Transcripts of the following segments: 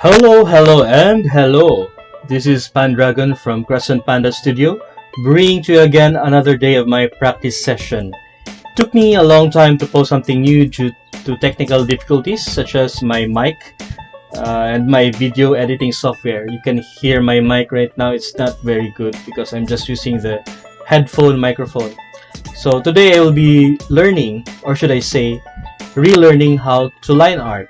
Hello, and hello. This is Pandragon from Crescent Panda Studio, bringing to you again another day of my practice session. Took me a long time to post something new due to technical difficulties such as my mic and my video editing software. You can hear my mic right now. It's not very good because I'm just using the headphone microphone. So today I will be learning, or should I say, relearning how to line art.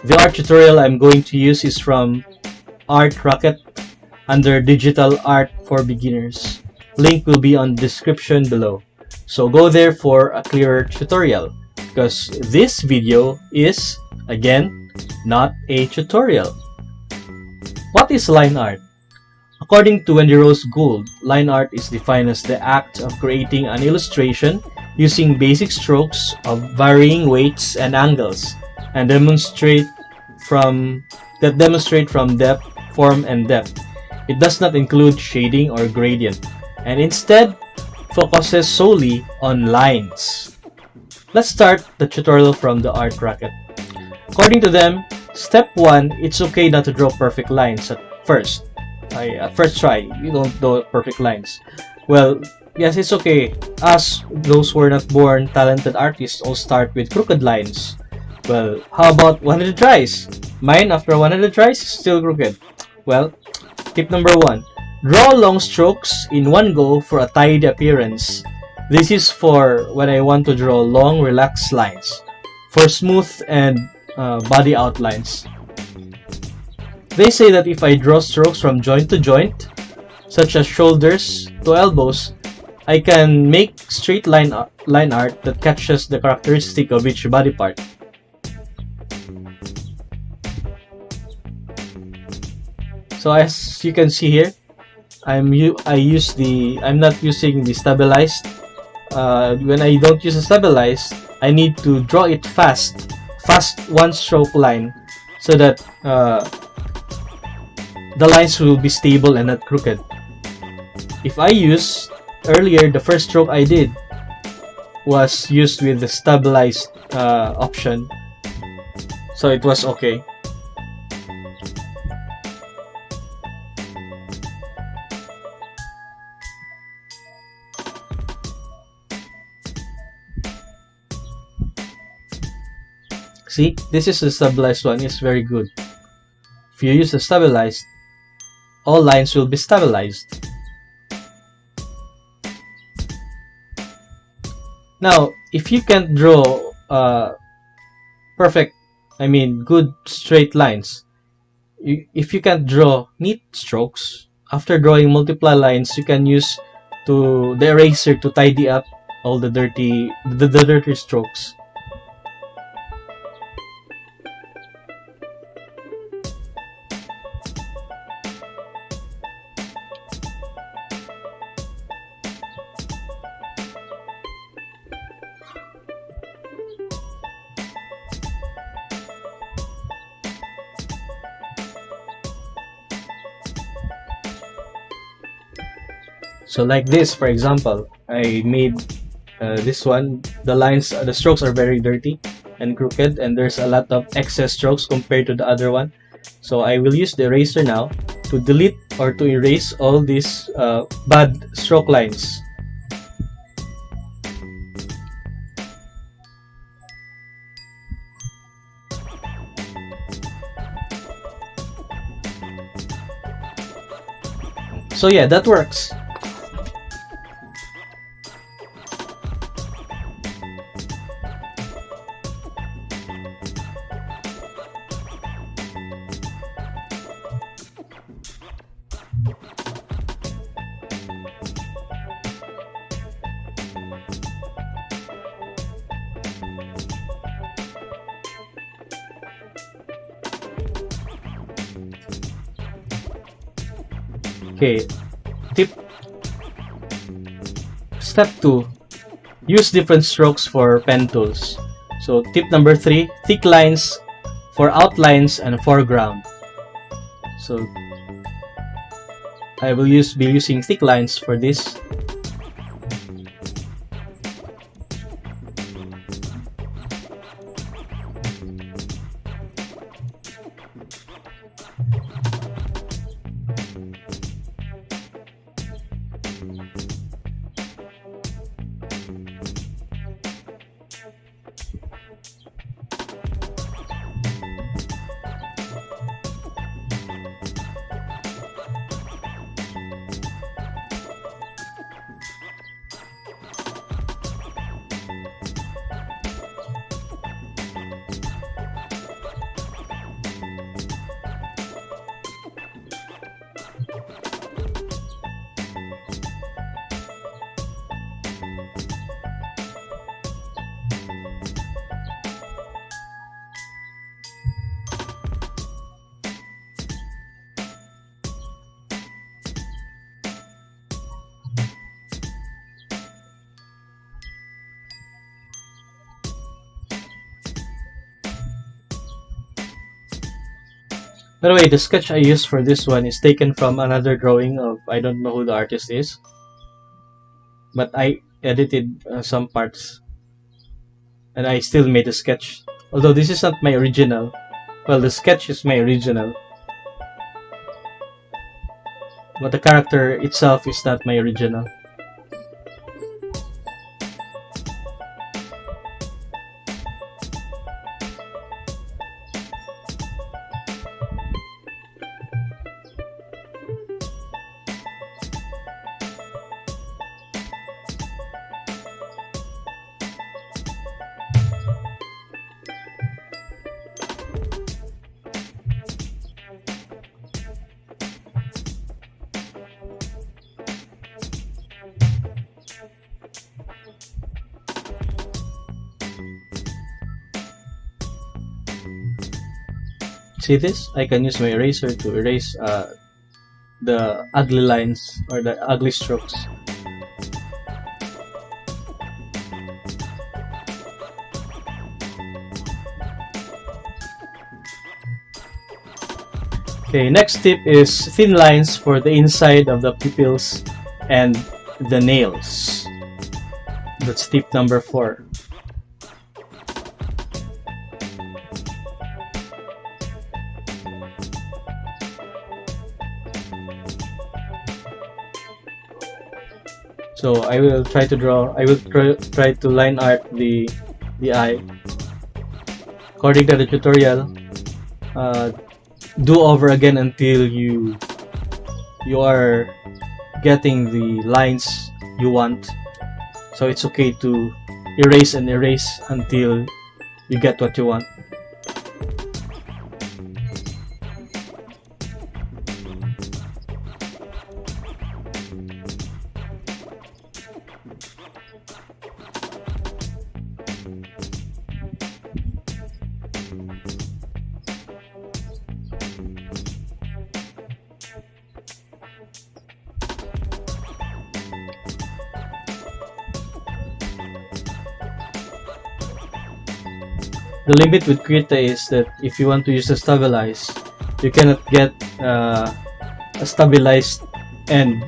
The art tutorial I'm going to use is from Art Rocket under Digital Art for Beginners. Link will be on the description below. So go there for a clearer tutorial because this video is, again, not a tutorial. What is line art? According to Wendy Gould, line art is defined as the act of creating an illustration using basic strokes of varying weights and angles and demonstrate from depth, form, and depth. It does not include shading or gradient, and instead focuses solely on lines. Let's start the tutorial from the Art Rocket. According to them, step 1, it's okay not to draw perfect lines at first. At first try, you don't draw perfect lines. Well, yes, it's okay. Us, those who are not born talented artists, all start with crooked lines. Well, how about 100 tries? Mine, after 100 tries, is still crooked. Well, tip number 1. Draw long strokes in one go for a tidy appearance. This is for when I want to draw long, relaxed lines. For smooth and body outlines. They say that if I draw strokes from joint to joint, such as shoulders to elbows, I can make straight line art that catches the characteristic of each body part. So as you can see here, I'm not using the stabilized. When I don't use a stabilized, I need to draw it fast one stroke line, so that the lines will be stable and not crooked. If I use earlier, the first stroke I did was used with the stabilized option, so it was okay. See, this is the stabilized one. It's very good. If you use the stabilized, all lines will be stabilized. Now, if you can't draw good straight lines, if you can't draw neat strokes, after drawing multiple lines, you can use the eraser to tidy up all the dirty strokes. So like this, for example, I made this one. The strokes are very dirty and crooked, and there's a lot of excess strokes compared to the other one. So I will use the eraser now to delete or to erase all these bad stroke lines. So yeah, that works. Okay, step 2, use different strokes for pen tools. So tip number 3, thick lines for outlines and foreground. So I will be using thick lines for this. By the way, the sketch I used for this one is taken from another drawing of, I don't know who the artist is, but I edited some parts and I still made a sketch. Although this is not my original. Well, the sketch is my original, but the character itself is not my original. See this? I can use my eraser to erase the ugly lines or the ugly strokes. Okay, next tip is thin lines for the inside of the pupils and the nails. That's tip number 4. So I will try to try to line art the eye. According to the tutorial, do over again until you are getting the lines you want. So it's okay to erase and erase until you get what you want. The limit with Krita is that if you want to use the stabilize, you cannot get a stabilized end.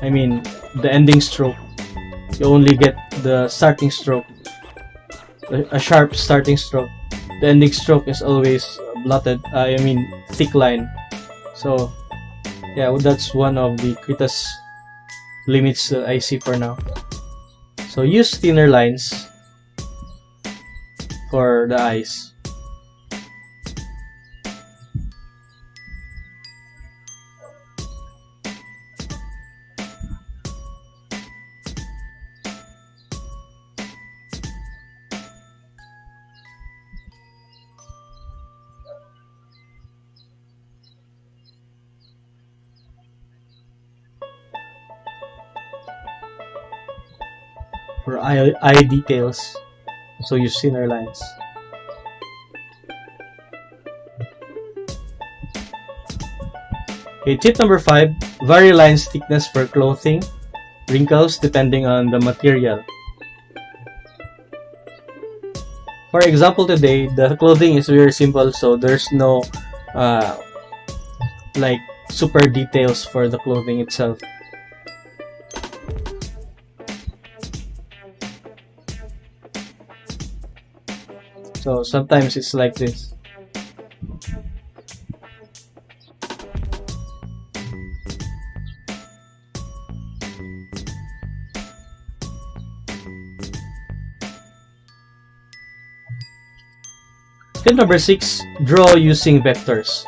I mean, the ending stroke. You only get the starting stroke, a sharp starting stroke. The ending stroke is always blotted. I mean, thick line. So, yeah, that's one of the Krita's limits that I see for now. So use thinner lines for the eyes. For eye details, so use thinner lines. Okay, tip number 5, vary lines thickness for clothing, wrinkles depending on the material. For example, today the clothing is very simple, so there's no like super details for the clothing itself. So sometimes it's like this. Tip number 6, draw using vectors.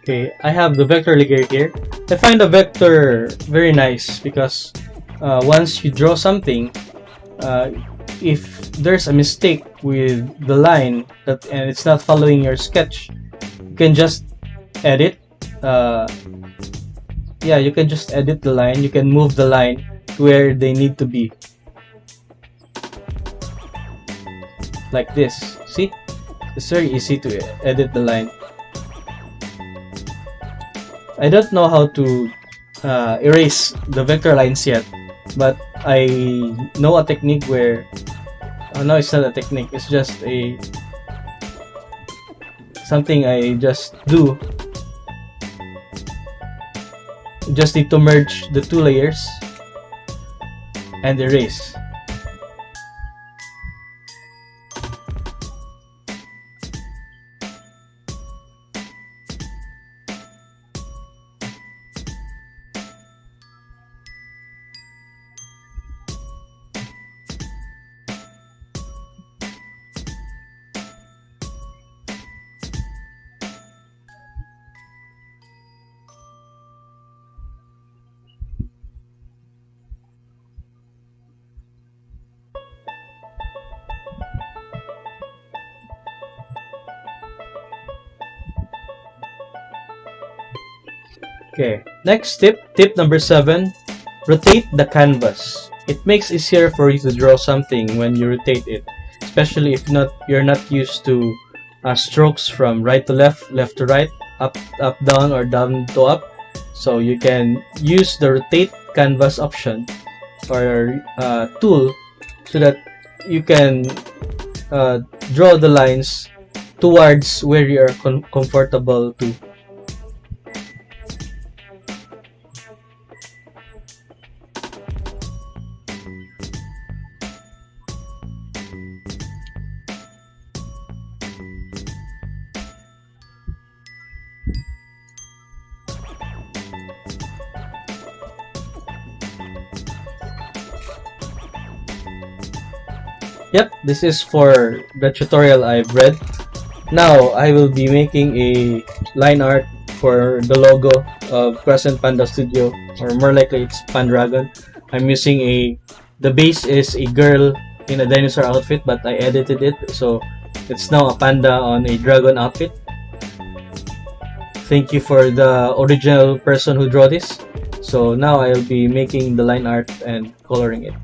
Okay, I have the vector layer here. I find the vector very nice because once you draw something, if there's a mistake with the line and it's not following your sketch, you can just edit. Yeah, you can just edit the line. You can move the line to where they need to be, like this. See, it's very easy to edit the line. I don't know how to erase the vector lines yet, but I know a technique where no, it's not a technique, it's just something I just do. You just need to merge the two layers and erase. Okay, next tip number 7, rotate the canvas. It makes it easier for you to draw something when you rotate it, especially if you're not used to strokes from right to left, left to right, up down, or down to up. So you can use the rotate canvas option or tool so that you can draw the lines towards where you are comfortable to. Yep, this is for the tutorial I've read. Now I will be making a line art for the logo of Crescent Panda Studio, or more likely it's Pandragon. I'm using the base is a girl in a dinosaur outfit, but I edited it so it's now a panda on a dragon outfit. Thank you for the original person who drew this. So now I'll be making the line art and coloring it.